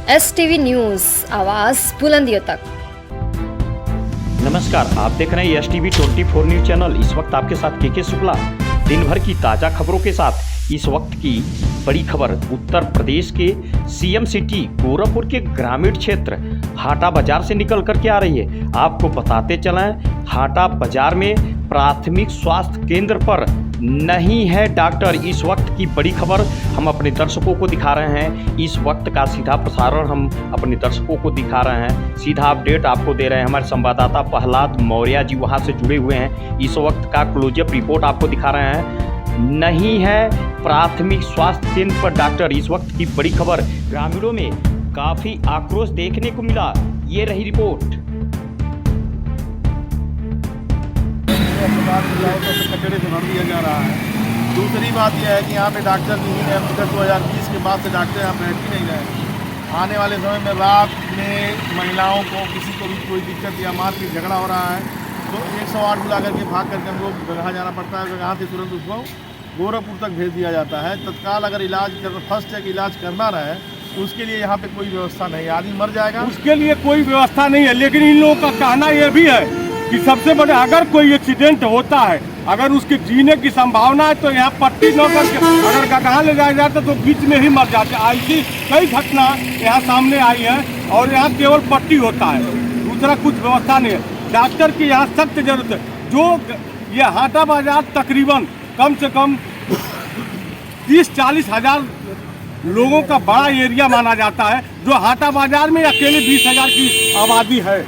STV news, आवाज़ बुलंदियों तक। नमस्कार, आप देख रहे हैं STV 24 न्यूज चैनल। इस वक्त आपके साथ के शुक्ला। दिन भर की ताज़ा खबरों के साथ इस वक्त की बड़ी खबर उत्तर प्रदेश के CM सिटी गोरखपुर के ग्रामीण क्षेत्र हाटा बाजार से निकल करके आ रही है। आपको बताते चलें, हाटा बाजार में प्राथमिक स्वास्थ्य केंद्र पर नहीं है डॉक्टर। इस वक्त की बड़ी खबर हम अपने दर्शकों को दिखा रहे हैं। इस वक्त का सीधा प्रसारण हम अपने दर्शकों को दिखा रहे हैं। सीधा अपडेट आपको दे रहे हैं। हमारे संवाददाता प्रहलाद मौर्य जी वहां से जुड़े हुए हैं। इस वक्त का क्लोजअप रिपोर्ट आपको दिखा रहे हैं। नहीं है प्राथमिक स्वास्थ्य केंद्र पर डॉक्टर। इस वक्त की बड़ी खबर, ग्रामीणों में काफ़ी आक्रोश देखने को मिला। ये रही रिपोर्ट। कचड़े से भर दिया जा रहा है। दूसरी बात यह है कि यहाँ पे डॉक्टर नहीं है। 2020 के बाद से डॉक्टर यहाँ बैठ ही नहीं रहे। आने वाले समय में रात में महिलाओं को किसी को भी कोई दिक्कत या मारपीट झगड़ा हो रहा है तो 108 बुला करके भाग करके हमको जगह जाना पड़ता है। जगह से तुरंत उसको गोरखपुर तक भेज दिया जाता है। तत्काल अगर फर्स्ट है कि इलाज करना रहे उसके लिए यहाँ पे कोई व्यवस्था नहीं है। आदमी मर जाएगा, उसके लिए कोई व्यवस्था नहीं है। लेकिन इन लोगों का कहना यह भी है कि सबसे बड़ा अगर कोई एक्सीडेंट होता है, अगर उसके जीने की संभावना है तो यहाँ पट्टी न करके अगर कहाँ ले जाया जाता तो बीच में ही मर जाते। ऐसी कई घटना यहाँ सामने आई है और यहाँ केवल पट्टी होता है, दूसरा कुछ व्यवस्था नहीं है। डॉक्टर की यहाँ सख्त जरूरत है। जो ये हाटा बाजार तकरीबन कम से कम 30-40 हज़ार लोगों का बड़ा एरिया माना जाता है। जो हाटा बाजार में अकेले 20,000 की आबादी है।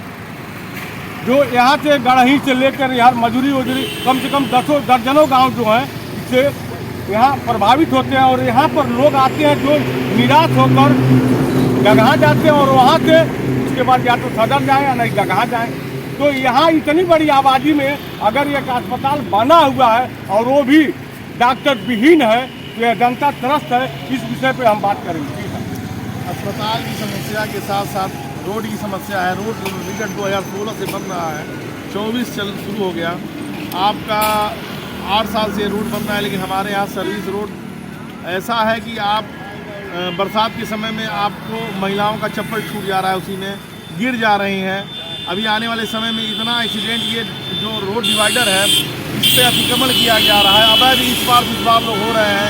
जो यहाँ से गढ़ही से लेकर यहाँ मजूरी वजूरी कम से कम दर्जनों गांव जो हैं इससे यहाँ प्रभावित होते हैं। और यहाँ पर लोग आते हैं जो निराश होकर गगहा जाते हैं और वहाँ से उसके बाद या तो सदर जाएँ या नहीं गगहा जाएँ। तो यहाँ इतनी बड़ी आबादी में अगर एक अस्पताल बना हुआ है और वो भी डॉक्टर विहीन है तो यह जनता त्रस्त है। इस विषय पे हम बात करेंगे। अस्पताल की समस्या के साथ साथ रोड की समस्या है। रोड विगत 2016 से बन रहा है, 24 शुरू हो गया। आपका 8 साल से रोड बन रहा है, लेकिन हमारे यहाँ सर्विस रोड ऐसा है कि आप बरसात के समय में आपको महिलाओं का चप्पल छूट जा रहा है, उसी में गिर जा रही हैं। अभी आने वाले समय में इतना एक्सीडेंट, ये जो रोड डिवाइडर है इस पर अतिक्रमण किया जा रहा है। अवैध इस बार लोग हो रहे हैं,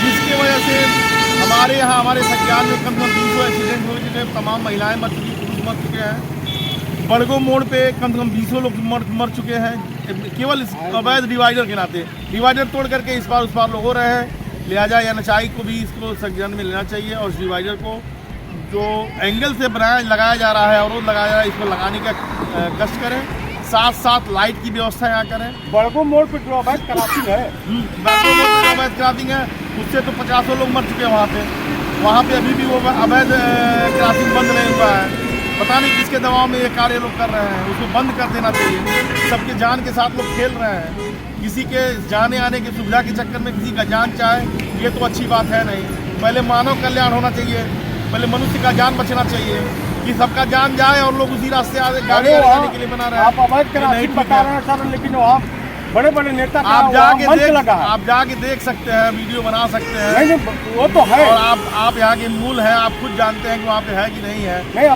जिसकी वजह से हमारे यहाँ हमारे संज्ञान में कम से कम 200 एक्सीडेंट हो चुके हैं। तमाम महिलाएं मर चुकी, पुरुष मर चुके हैं। बड़गो मोड़ पे कम से कम 200 लोग मर चुके हैं केवल इस अवैध डिवाइडर के नाते। डिवाइडर तोड़ करके इस बार लोग हो रहे हैं। लिहाजा एनएचआई को भी इसको संज्ञान में लेना चाहिए और इस डिवाइडर को जो एंगल से लगाया जा रहा है और वो लगाया जा रहा है, इसको लगाने का कष्ट करें। साथ लाइट की व्यवस्था यहाँ करें। बड़गो मोड़ पर जो अवैध क्रॉसिंग है, बड़गो मोड़ पर अवैध क्रॉसिंग है, उससे तो 50 लोग मर चुके हैं वहाँ पे अभी भी वो अवैध क्रॉसिंग बंद नहीं हुआ है। पता नहीं किसके दबाव में ये कार्य लोग कर रहे हैं, उसको बंद कर देना चाहिए। सबके जान के साथ लोग खेल रहे हैं। किसी के जाने आने की सुविधा के चक्कर में किसी का जान चाहे, ये तो अच्छी बात है नहीं। पहले मानव कल्याण होना चाहिए, पहले मनुष्य का जान बचना चाहिए कि सबका जान जाए और लोग उसी रास्ते गाड़ी आने के लिए बना रहे हैं। आप अवैध नहीं बता रहे हैं सर, लेकिन वहाँ बड़े नेता आप जाके देख सकते हैं, वीडियो बना सकते हैं। नहीं, वो तो है। और आप यहाँ के मूल हैं, आप खुद जानते हैं कि वहाँ पे है कि नहीं है।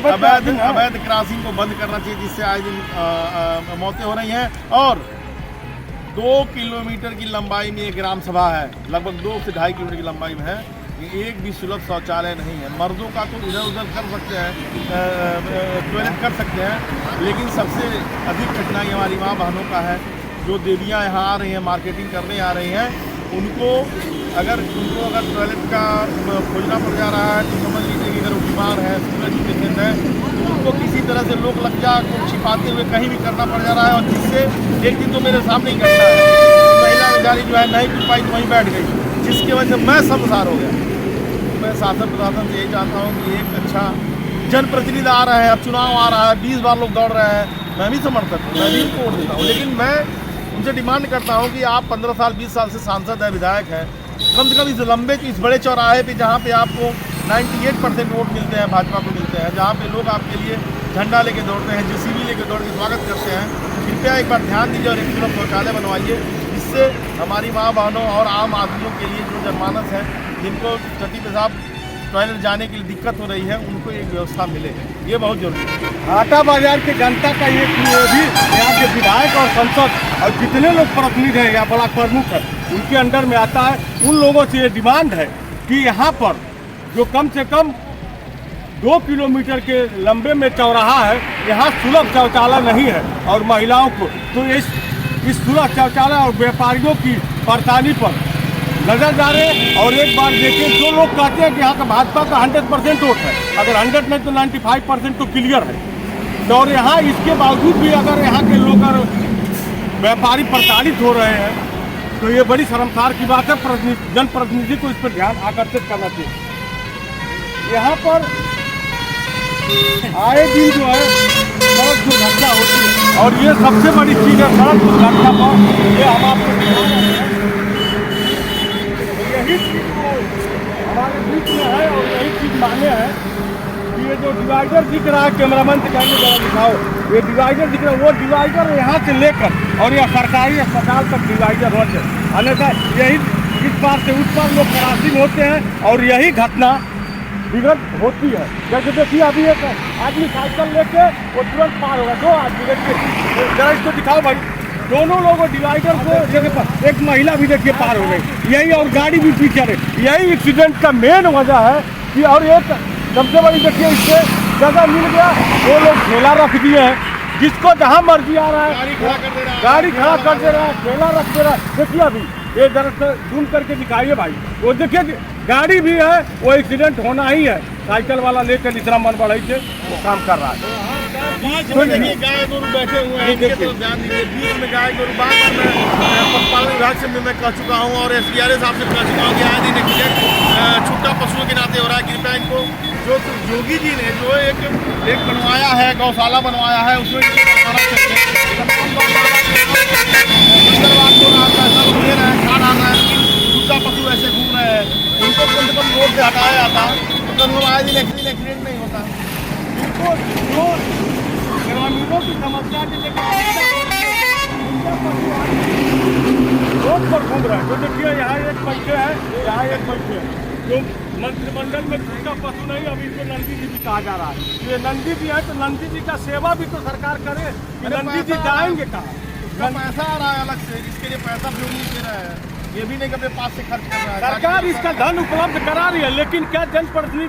अवैध क्रॉसिंग को बंद करना चाहिए, जिससे आए दिन मौतें हो रही हैं। और 2 किलोमीटर की लंबाई में एक ग्राम सभा है, लगभग 2 से 2.5 किलोमीटर की लंबाई में है। एक भी सुलभ शौचालय नहीं है। मर्दों का तो इधर उधर कर सकते हैं, टॉयलेट कर सकते हैं, लेकिन सबसे अधिक कठिनाई हमारी माँ बहनों का है। जो देवियाँ यहाँ आ रही हैं, मार्केटिंग करने आ रही हैं, उनको अगर टॉयलेट का खोजना पड़ जा रहा है तो समझ लीजिए कि अगर वो बीमार है, सूरज के पेशेंट है, तो उनको किसी तरह से लोक लज्जा को छिपाते हुए कहीं भी करना पड़ जा रहा है। और जिससे एक दिन तो मेरे सामने ही घटना है, महिला बेचारी जो है नहीं पी पाई तो वहीं बैठ गई, जिसकी वजह से मैं शर्मसार हो गया। मैं शासन प्रशासन से यही चाहता हूँ कि एक अच्छा जनप्रतिनिधि आ रहा है, अब चुनाव आ रहा है, 20 बार लोग दौड़ रहे हैं, मैं भी समर्थक हूँ, मैं भी वोट देता हूँ। लेकिन मैं उनसे डिमांड करता हूँ कि आप 15 साल 20 साल से सांसद है, विधायक है, कम से कम इस बड़े चौराहे पे जहाँ पे आपको 98% वोट मिलते हैं, भाजपा को मिलते हैं, जहाँ पे लोग आपके लिए झंडा लेके दौड़ते हैं, JCB लेके दौड़ के स्वागत करते हैं, कृपया एक बार ध्यान दीजिए और एक सुलभ शौचालय बनवाइए, जिससे हमारी माँ बहनों और आम आदमियों के लिए जो जनमानस है, जिनको टट्टी पेशाब टॉयलेट जाने के लिए दिक्कत हो रही है उनको एक व्यवस्था मिले, ये बहुत जरूरी है। हाटा बाजार की जनता का ये भी यहाँ के विधायक और सांसद और जितने लोग प्रतिनिधि हैं या ब्लॉक प्रमुख है उनके अंडर में आता है। उन लोगों से ये डिमांड है कि यहाँ पर जो कम से कम 2 किलोमीटर के लंबे में चौराहा है, यहाँ सुलभ शौचालय नहीं है और महिलाओं को तो इस सुलभ शौचालय और व्यापारियों की परेशानी पर नजर डालें और एक बार देखें। जो लोग कहते हैं कि यहाँ का भाजपा का 100% वोट है, अगर 100 नहीं तो 95% तो क्लियर है। तो और यहाँ इसके बावजूद भी अगर यहाँ के लोग व्यापारी प्रताड़ित हो रहे हैं तो ये बड़ी शर्मसार की बात है। जनप्रतिनिधि को इस पर ध्यान आकर्षित करना चाहिए। यहाँ पर आए दिन जो है सड़क दुर्घटना होती है और ये सबसे बड़ी चीज़ है सड़क दुर्घटना पर। ये हम आपको दिखा रहे हैं, यही चीज़ को हमारे बीच में है और यही चीज़ माने हैं कि ये जो डिवाइडर दिख रहा है, कैमरामैन से कहेंगे जरा दिखाओ, ये डिवाइडर दिख रहा है, वो डिवाइडर यहाँ से लेकर और यह सरकारी अस्पताल तक डिवाइडर होते हैं। अन्यथा यही इस पार से उस पार लोग क्रॉसिंग होते हैं और यही घटना विगत होती है। जैसे देखिए अभी एक आदमी साइकिल लेके वो तुरंत पार होगा, 2 आदमी देखिए जरा इसको दिखाओ भाई, दोनों लोगों डिवाइडर को जगह पर एक महिला भी देखिए पार हो गई, यही और गाड़ी भी पीछे रही। यही एक्सीडेंट का मेन वजह है कि और एक सबसे बड़ी देखिए इससे जगह मिल गया, वो लोग ठेला रख दिए हैं, जिसको जहाँ मर्जी आ रहा है गाड़ी खड़ा कर दे रहा है, ठेला रख दे रहा है। देखिए अभी ये दरअसल जूम करके दिखाइए भाई, वो देखिए गाड़ी भी है, वो एक्सीडेंट होना ही है। साइकिल वाला लेकर इतना मन बढ़ाई से वो काम कर रहा है। गाय गोरु बैठे हुए हैं, इनके तो ध्यान दीजिए। बीच में गाय गोरु बार मैं पशुपालन विभाग से मैं कह चुका हूँ और SDRA साहब से कह चुका हूँ कि आए दिन एक्सीडेंट छुट्टा पशुओं के नाते हो रहा है। कृपया इनको जो योगी जी ने जो एक बनवाया है, गौशाला बनवाया है, उसमें छुट्टा पशु ऐसे घूम रहे हैं, इनको कम से कम रोड से हटाया जाता तो कम आए दिन एक्सीडेंट नहीं होता। इनको जो ग्रामीणों की समस्या के लेकर रोड पर घूम रहे हैं। तो देखिए यहाँ एक बैठे हैं, यहाँ एक बैठे हैं, जो मंत्रिमंडल में छुट्टा पशु नहीं, अभी इनको नंदी जी भी कहा जा रहा है। ये नंदी जी है तो नंदी जी का सेवा भी तो सरकार करे कि नंदी जी जाएंगे कहाँ? पैसा आ रहा है अलग से, इसके लिए पैसा भी नहीं दे रहा है, ये भी नहीं कि अपने पास से खर्च कर रहा है। सरकार इसका धन उपलब्ध करा रही है, लेकिन क्या जनप्रतिनिधि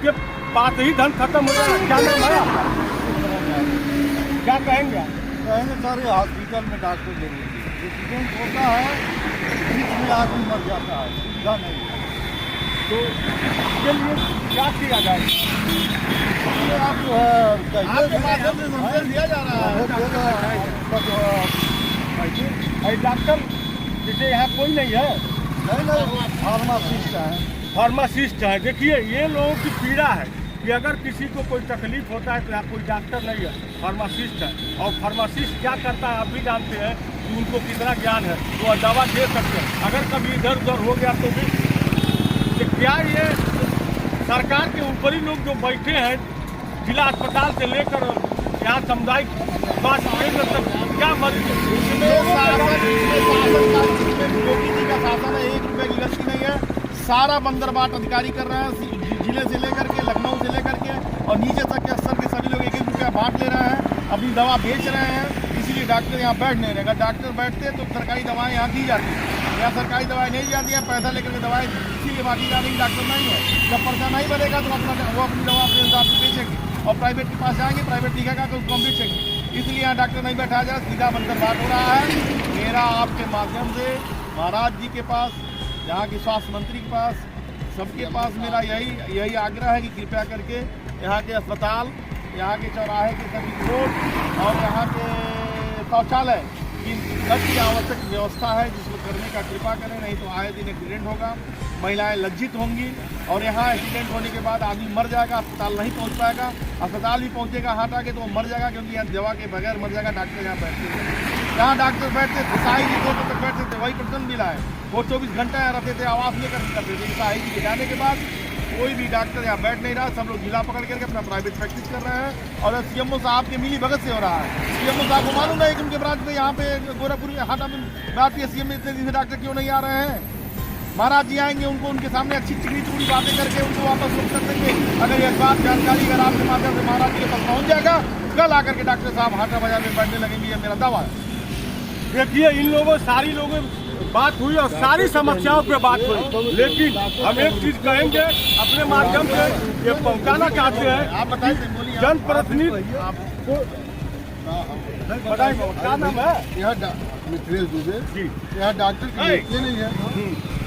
के पास ही धन खत्म हो जाएगा? क्या नाम है आपका? क्या कहेंगे? कहेंगे सर हॉस्पिटल में डॉक्टर जरूरी है, एक्सीडेंट होता है बीच में आदमी मर जाता है, सुविधा नहीं है, तो इसके लिए क्या किया जाए? आप जो है आपके माध्यम से संदेश दिया जा रहा है। डॉक्टर जैसे यहाँ कोई नहीं है, नहीं फार्मासिस्ट है, फार्मासिस्ट है। देखिए ये लोगों की पीड़ा है कि अगर किसी को कोई तकलीफ होता है तो यहाँ कोई डॉक्टर नहीं है, फार्मासिस्ट है। और फार्मासिस्ट क्या करता है आप भी जानते हैं कि उनको कितना ज्ञान है, वो दवा दे सकते हैं। अगर कभी इधर उधर हो गया तो भी क्या ये सरकार के ऊपरी लोग जो बैठे हैं जिला अस्पताल से लेकर यहाँ सामुदायिक स्वास्थ्य केंद्र तक क्या मदद? योगी जी का शासन है, 1 रुपये की गलती नहीं है, सारा बंदरबाट अधिकारी कर रहे हैं, जिले से लेकर के लखनऊ से लेकर के और नीचे तक के स्तर के सभी लोग 1-1 रुपया बांट ले रहे हैं, अपनी दवा बेच रहे हैं। इसीलिए डॉक्टर यहाँ बैठ नहीं रहे। अगर डॉक्टर बैठते तो सरकारी दवाएं यहाँ दी जाती, यहाँ सरकारी दवाएं नहीं जाती है, पैसा लेकर के दवाएं इसीलिए बाकी जा रही। डॉक्टर नहीं है, जब पर्चा नहीं बनेगा तो वो अपनी दवा अपने हिसाब से बेचेंगे और प्राइवेट के पास जाएंगे, प्राइवेट दिखेगा तो उसको हम बेचेंगे। इसलिए यहाँ डॉक्टर नहीं बैठा जा रहा, सीधा बंदरबाट हो रहा है। मेरा आपके माध्यम से महाराज जी के पास, यहाँ के स्वास्थ्य मंत्री के पास, सबके पास मेरा यही आग्रह है कि कृपया करके यहाँ के अस्पताल, यहाँ के चौराहे के सभी रोड और यहाँ के शौचालय की अति आवश्यक व्यवस्था है जिसको करने का कृपा करें, नहीं तो आए दिन एक्सीडेंट होगा, महिलाएं लज्जित होंगी और यहाँ एक्सीडेंट होने के बाद आदमी मर जाएगा, अस्पताल नहीं पहुँच पाएगा, अस्पताल भी पहुँचेगा हाथ आके तो वो मर जाएगा, क्योंकि यहाँ दवा के बगैर मर जाएगा। डॉक्टर यहाँ बैठते थे, जहाँ डॉक्टर बैठते थे साई जी 2 तक बैठते थे, वही प्रश्न मिला है, वो 24 घंटा यहाँ रहते थे, आवास लेकर करते थे। साई जी के जाने के बाद कोई भी डॉक्टर यहाँ बैठ नहीं रहा, सब लोग जिला पकड़ करके अपना प्राइवेट प्रैक्टिस कर रहे हैं और CMO साहब के मिली भगत से हो रहा है। CMO साहब को मालूम है कि उनके ब्रांच में यहाँ पे गोरखपुर में हाटा में बात की CM इतने दिन से डॉक्टर क्यों नहीं आ रहे हैं, महाराज जी आएंगे, उनको उनके सामने अच्छी चिकनी चुड़ी बातें करके उनको वापस रोक कर देंगे। अगर ये बात जानकारी अगर आपके माध्यम से महाराज जी के पास पहुँच जाएगा, कल आकर के डॉक्टर साहब हाटा बाजार में बैठने लगेंगे, ये मेरा दावा है। देखिए, इन लोगों सारी लोगों बात हुई और सारी समस्याओं पे बात हुई, लेकिन हम एक चीज कहेंगे अपने माध्यम से ये पहुंचाना चाहते हैं। आप बताइए, बोलिए। जनप्रतिनिधि आपको बताइए क्या नाम है? यहाँ मिथिलेश दुबे जी, यहाँ डॉक्टर की नियुक्ति नहीं है।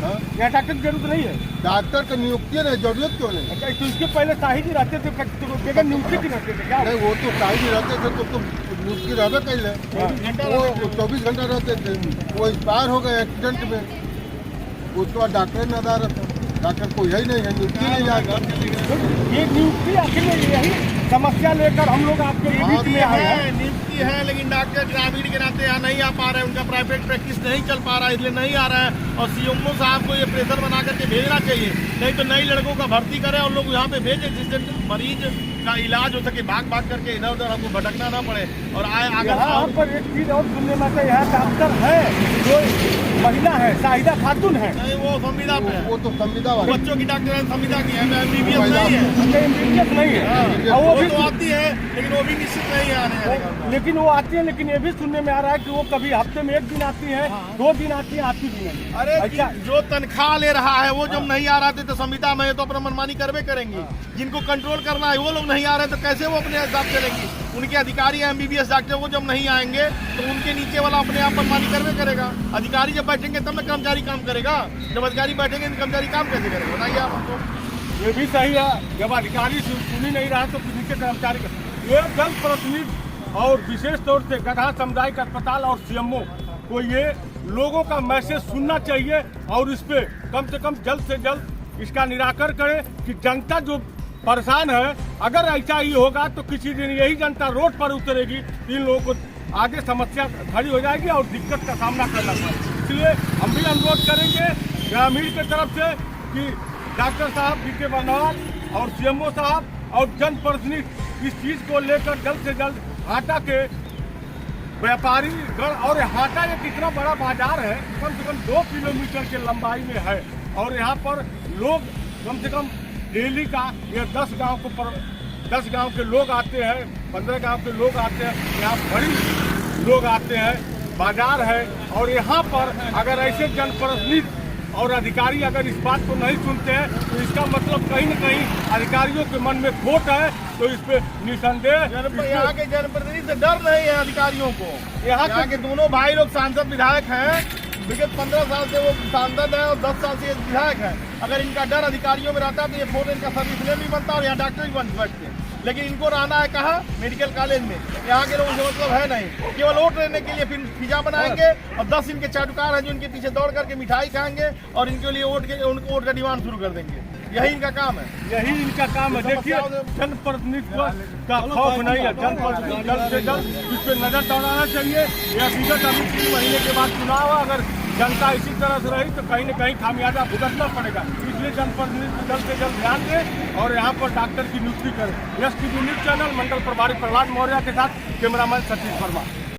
हाँ? यहाँ डॉक्टर की जरूरत नहीं है। डॉक्टर की नियुक्ति नहीं, जरूरत क्यों नहीं? अच्छा, तो इसके पहले शाहिद जी रहते थे, तो बगैर नियुक्ति की रहते थे क्या? नहीं, वो तो शाही रहते थे तो नियुक्ति रहबे कैले। वो 24 घंटा रहते थे, वो एक्सपायर हो गए एक्सीडेंट में, उसके बाद डॉक्टर ने अदालत है, डॉक्टर कोई है ही नहीं है, नियुक्ति नहीं जाएगा। ये नियुक्ति आखिर में यही समस्या लेकर हम लोग आपके बीच में आए हैं। नियुक्ति है, लेकिन डॉक्टर ग्रामीण के नाते यहाँ नहीं आ पा रहे हैं, उनका प्राइवेट प्रैक्टिस नहीं चल पा रहा है, इसलिए नहीं आ रहा है। और सीएमओ साहब को ये प्रेशर बना करके भेजना चाहिए, नहीं तो नई लड़कों का भर्ती करें और लोग यहाँ पे भेजें, जिससे मरीज का इलाज हो सके, भाग भाग करके इधर उधर हमको भटकना ना पड़े। और अगर यहाँ पर एक चीज और सुनने में आता है, यहाँ डॉक्टर है जो महिला है, शाहिदा खातून है। नहीं, वो संविदा पे है, वो तो संविदा वाला बच्चों की डॉक्टर है, संविदा की है, एमबीबीएस नहीं है। एमबीबीएस नहीं है, और वो तो आती है, लेकिन वो भी निश्चित नहीं है आने वाले का। लेकिन वो आती है, लेकिन ये भी सुनने में आ रहा है कि वो कभी हफ्ते में 1 दिन आती है, 2 दिन आती है, आती भी नहीं। अरे अच्छा, जो तनख्वाह ले रहा है वो जब नहीं आ रहा थे तो संविदा में है तो अपना मनमानी करवे करेंगे। जिनको कंट्रोल करना है वो लोग नहीं आ रहे तो कैसे वो अपने हिसाब चलेंगी? उनके अधिकारी एमबीबीएस डॉक्टर वो जब नहीं आएंगे तो उनके नीचे वाला अपने आप मनमानी करवे करेगा। अधिकारी जब बैठेंगे तब ना कर्मचारी काम करेगा, जब अधिकारी बैठेंगे तो कर्मचारी काम कैसे करेगा? बताइए आप हमको। ये भी सही है, जब अधिकारी सुन ही नहीं रहा तो नीचे कर्मचारी का ये जनप्रतिनिधि और विशेष तौर से गधा सामुदायिक अस्पताल और सीएमओ को ये लोगों का मैसेज सुनना चाहिए और इस पे कम से कम जल्द से जल्द इसका निराकरण करें कि जनता जो परेशान है, अगर ऐसा ही होगा तो किसी दिन यही जनता रोड पर उतरेगी, इन लोगों को आगे समस्या खड़ी हो जाएगी और दिक्कत का सामना करना पड़ेगा। इसलिए हम भी अनुरोध करेंगे ग्रामीण की तरफ से कि डॉक्टर साहब डीके बर्नवाल और सीएमओ साहब और जनप्रतिनिधि इस चीज को लेकर जल्द से जल्द हाटा के व्यापारी गण, और हाटा एक इतना बड़ा बाजार है, कम से कम 2 किलोमीटर के लंबाई में है, और यहाँ पर लोग कम से कम डेली का ये 10 गांव के लोग आते हैं, 15 गांव के लोग आते हैं, यहाँ बड़ी लोग आते हैं, बाजार है। और यहाँ पर अगर ऐसे जनप्रतिनिधि और अधिकारी अगर इस बात को नहीं सुनते हैं तो इसका मतलब कहीं न कहीं अधिकारियों के मन में खोट है। तो इस पे निसंदेह यहाँ के जनप्रतिनिधि से डर नहीं है अधिकारियों को। यहाँ के दोनों भाई लोग सांसद विधायक हैं, विगत 15 साल से वो सांसद है और 10 साल से विधायक है। अगर इनका डर अधिकारियों में रहता तो ये 4 दिन का सर्विस लेन भी बनता और यहाँ डॉक्टर भी बन बैठते। लेकिन इनको रहना है कहाँ? मेडिकल कॉलेज में। यहाँ के लोगों से मतलब है नहीं, केवल वोट लेने के लिए फिर पिज्जा बनाएंगे और 10 इनके चाटुकार हैं जो इनके पीछे दौड़ करके मिठाई खाएंगे और इनके लिए उनको वोट का डिमांड शुरू कर देंगे। यही इनका काम है, यही इनका काम है। देखिए, जनप्रतिनिधि का खौफ नहीं है, जनप्रतिनिधि जल्द से जल्द इस पर नजर दौड़ाना चाहिए। यह विगत अभी 3 महीने के बाद चुनाव, अगर जनता इसी तरह से रही तो कहीं न कहीं खामियाजा भुगतना पड़ेगा। इसलिए जनप्रतिनिधि जल्द से जल्द ध्यान दें और यहाँ पर डॉक्टर की नियुक्ति करें। STV न्यूज चैनल मंडल प्रभारी प्रहलाद मौर्य के साथ कैमरामैन सतीश वर्मा।